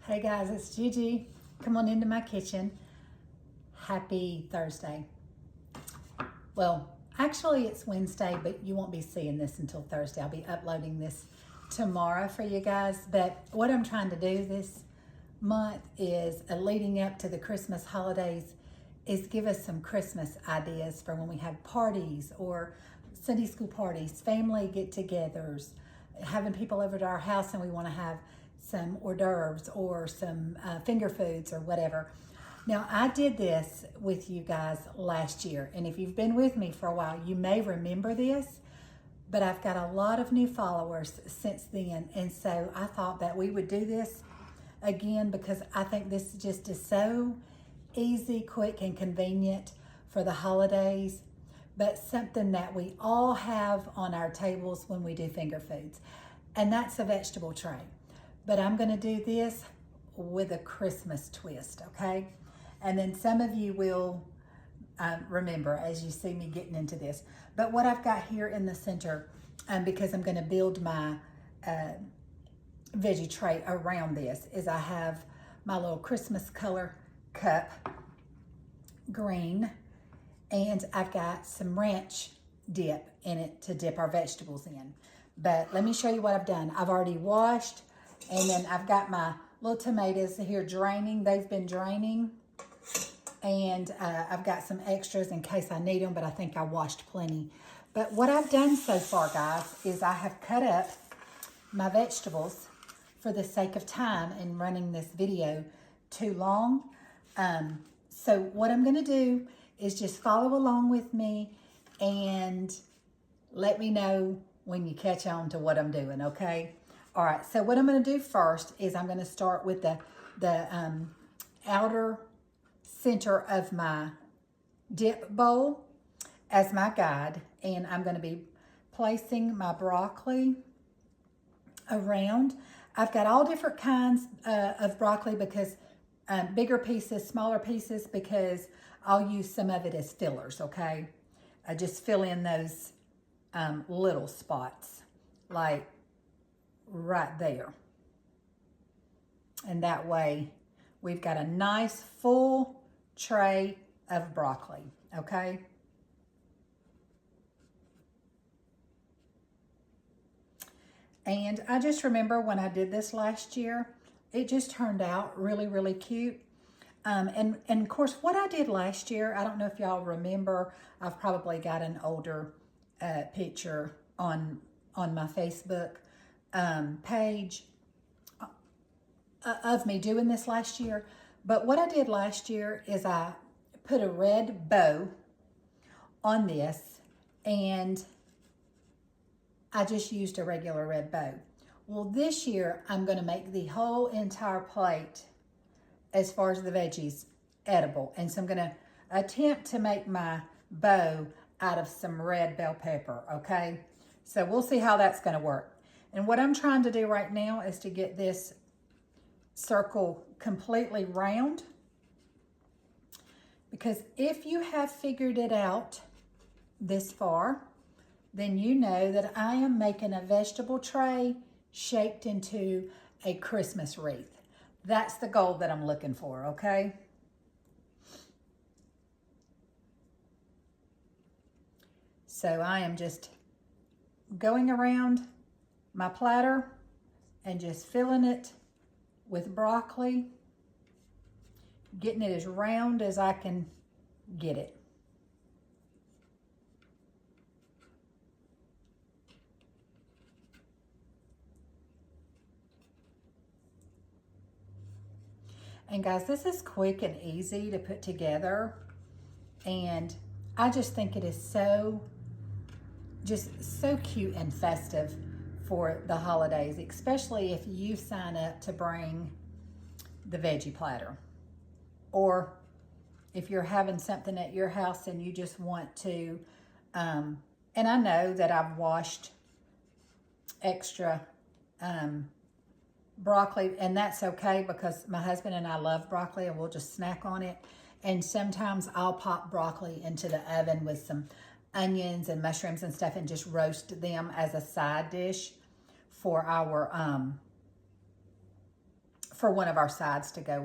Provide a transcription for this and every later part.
Hey guys, it's Gigi. Come on into my kitchen. Happy Thursday. Well, actually it's Wednesday, but you won't be seeing this until Thursday. I'll be uploading this tomorrow for you guys. But what I'm trying to do this month is leading up to the Christmas holidays is give us some Christmas ideas for when we have parties or Sunday school parties, family get-togethers, having people over to our house and we want to have some hors d'oeuvres or some finger foods or whatever. Now, I did this with you guys last year, and if you've been with me for a while, you may remember this, but I've got a lot of new followers since then, and so I thought that we would do this again because I think this just is so easy, quick, and convenient for the holidays, but something that we all have on our tables when we do finger foods, and that's a vegetable tray. But I'm going to do this with a Christmas twist, okay? And then some of you will remember as you see me getting into this. But what I've got here in the center, because I'm going to build my veggie tray around this, is I have my little Christmas color cup, green, and I've got some ranch dip in it to dip our vegetables in. But let me show you what I've done. I've already washed, and then I've got my little tomatoes here draining. They've been draining. And I've got some extras in case I need them, but I think I washed plenty. But what I've done so far, guys, is I have cut up my vegetables for the sake of time and running this video too long. So what I'm going to do is just follow along with me and let me know when you catch on to what I'm doing, okay? All right, so what I'm going to do first is I'm going to start with the outer center of my dip bowl as my guide, and I'm going to be placing my broccoli around. I've got all different kinds of broccoli because bigger pieces, smaller pieces, because I'll use some of it as fillers, okay? I just fill in those little spots, like right there. And that way we've got a nice full tray of broccoli, okay? And I just remember when I did this last year, it just turned out really, really cute. And of course, what I did last year, I don't know if y'all remember, I've probably got an older picture on my Facebook page of me doing this last year. But what I did last year is I put a red bow on this, and I just used a regular red bow. Well, this year I'm going to make the whole entire plate, as far as the veggies, edible. And so I'm going to attempt to make my bow out of some red bell pepper, okay? So we'll see how that's going to work. And what I'm trying to do right now is to get this circle completely round, because if you have figured it out this far, then you know that I am making a vegetable tray shaped into a Christmas wreath. That's the goal that I'm looking for, okay? So I am just going around my platter and just filling it with broccoli, getting it as round as I can get it. And guys, this is quick and easy to put together, and I just think it is so cute and festive for the holidays, especially if you sign up to bring the veggie platter, or if you're having something at your house and you just want to, and I know that I've washed extra broccoli, and that's okay because my husband and I love broccoli and we'll just snack on it. And sometimes I'll pop broccoli into the oven with some onions and mushrooms and stuff and just roast them as a side dish for our for one of our sides to go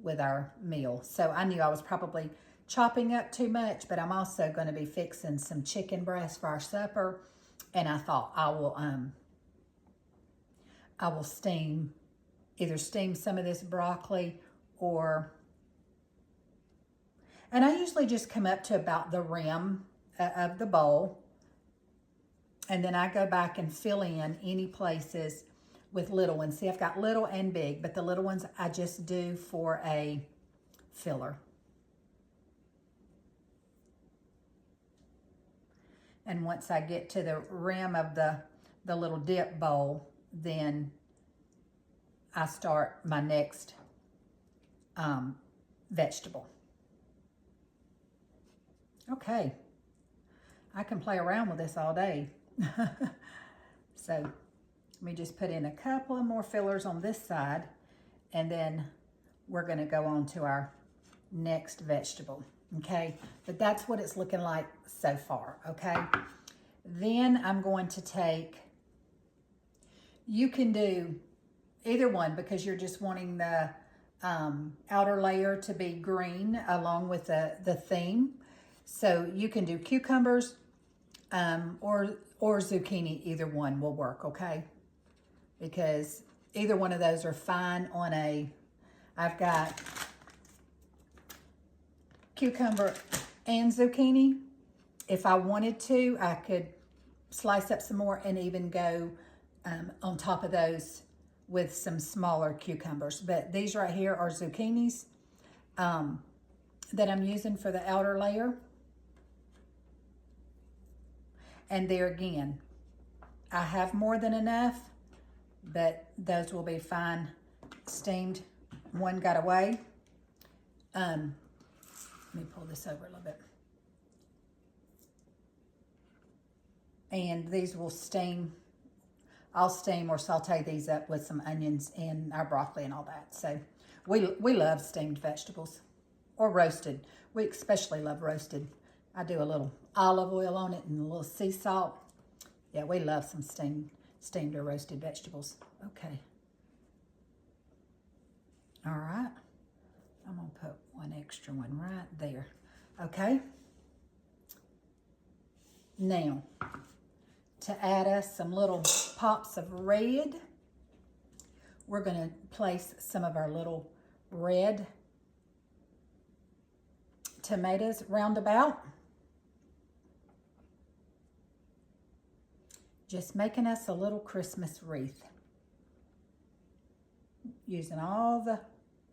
with our meal. So I knew I was probably chopping up too much, but I'm also going to be fixing some chicken breast for our supper. And I thought I will either steam some of this broccoli and I usually just come up to about the rim of the bowl. And then I go back and fill in any places with little ones. See, I've got little and big, but the little ones I just do for a filler. And once I get to the rim of the little dip bowl, then I start my next vegetable. Okay, I can play around with this all day. So let me just put in a couple of more fillers on this side, and then we're going to go on to our next vegetable. Okay, but that's what it's looking like so far. Okay, then I'm going to take, you can do either one because you're just wanting the outer layer to be green along with the theme. So you can do cucumbers or zucchini. Either one will work, okay? Because either one of those are fine on I've got cucumber and zucchini. If I wanted to, I could slice up some more and even go on top of those with some smaller cucumbers. But these right here are zucchinis that I'm using for the outer layer. And there again, I have more than enough, but those will be fine steamed. One got away. Let me pull this over a little bit. And these will steam. I'll steam or saute these up with some onions and our broccoli and all that. So we love steamed vegetables or roasted. We especially love roasted. I do a little olive oil on it and a little sea salt. Yeah, we love some steamed or roasted vegetables. Okay. All right. I'm going to put one extra one right there. Okay. Now, to add us some little pops of red, we're going to place some of our little red tomatoes roundabout. Just making us a little Christmas wreath. Using all the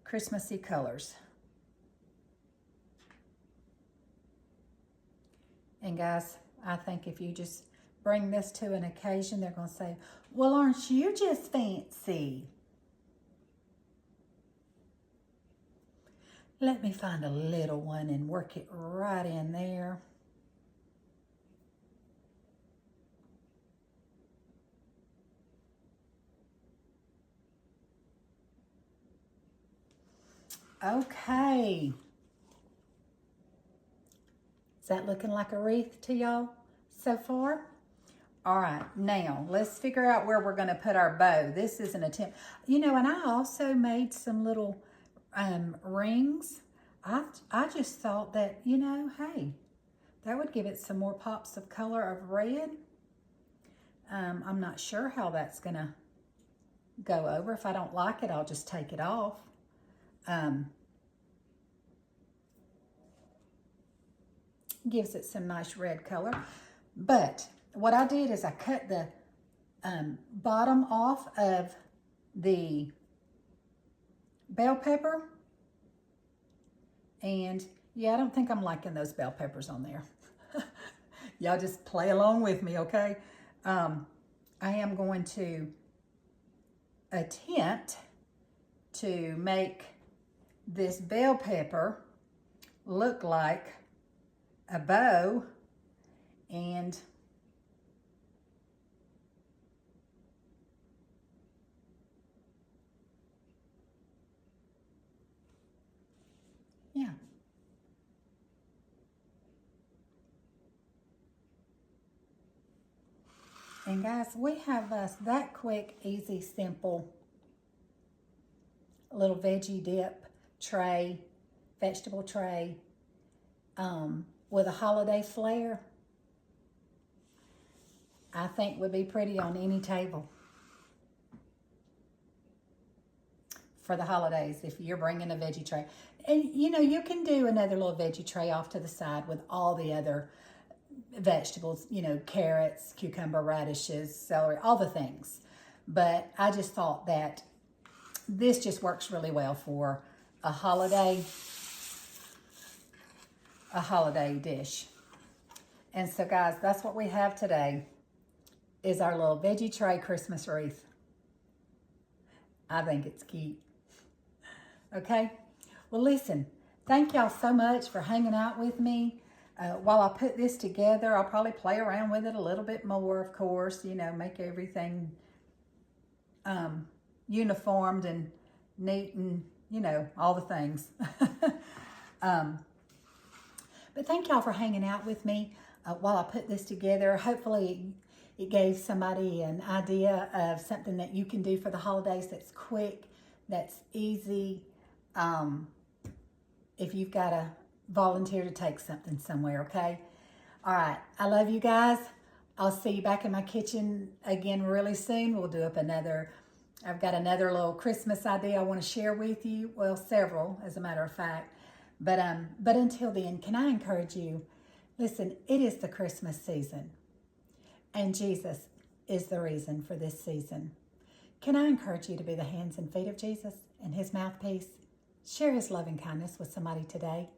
Christmassy colors. And guys, I think if you just bring this to an occasion, they're going to say, well, aren't you just fancy? Let me find a little one and work it right in there. Okay. Is that looking like a wreath to y'all so far? All right, now let's figure out where we're going to put our bow. This is an attempt. You know, and I also made some little rings. I just thought that, you know, hey, that would give it some more pops of color of red. I'm not sure how that's going to go over. If I don't like it, I'll just take it off. Gives it some nice red color. But what I did is I cut the bottom off of the bell pepper. And yeah, I don't think I'm liking those bell peppers on there. Y'all just play along with me, okay? I am going to attempt to make this bell pepper look like a bow, and yeah. And guys, we have us that quick, easy, simple a little veggie dip tray, vegetable tray, with a holiday flair, I think would be pretty on any table for the holidays if you're bringing a veggie tray. And you know, you can do another little veggie tray off to the side with all the other vegetables, you know, carrots, cucumber, radishes, celery, all the things. But I just thought that this just works really well for a holiday dish. And so guys, that's what we have today, is our little veggie tray Christmas wreath. I think it's cute. Okay, well listen, thank y'all so much for hanging out with me. While I put this together, I'll probably play around with it a little bit more, of course, you know, make everything uniformed and neat and, you know, all the things. But thank y'all for hanging out with me while I put this together. Hopefully it gave somebody an idea of something that you can do for the holidays that's quick, that's easy. If you've got to volunteer to take something somewhere, okay? All right, I love you guys. I'll see you back in my kitchen again really soon. We'll do up I've got another little Christmas idea I want to share with you. Well, several, as a matter of fact. But until then, can I encourage you? Listen, it is the Christmas season, and Jesus is the reason for this season. Can I encourage you to be the hands and feet of Jesus and his mouthpiece? Share his loving kindness with somebody today.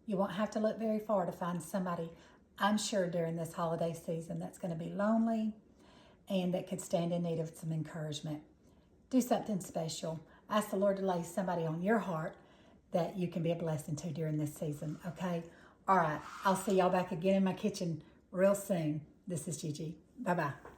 You won't have to look very far to find somebody, I'm sure, during this holiday season that's going to be lonely and that could stand in need of some encouragement. Do something special. Ask the Lord to lay somebody on your heart that you can be a blessing to during this season, okay? All right, I'll see y'all back again in my kitchen real soon. This is Gigi. Bye-bye.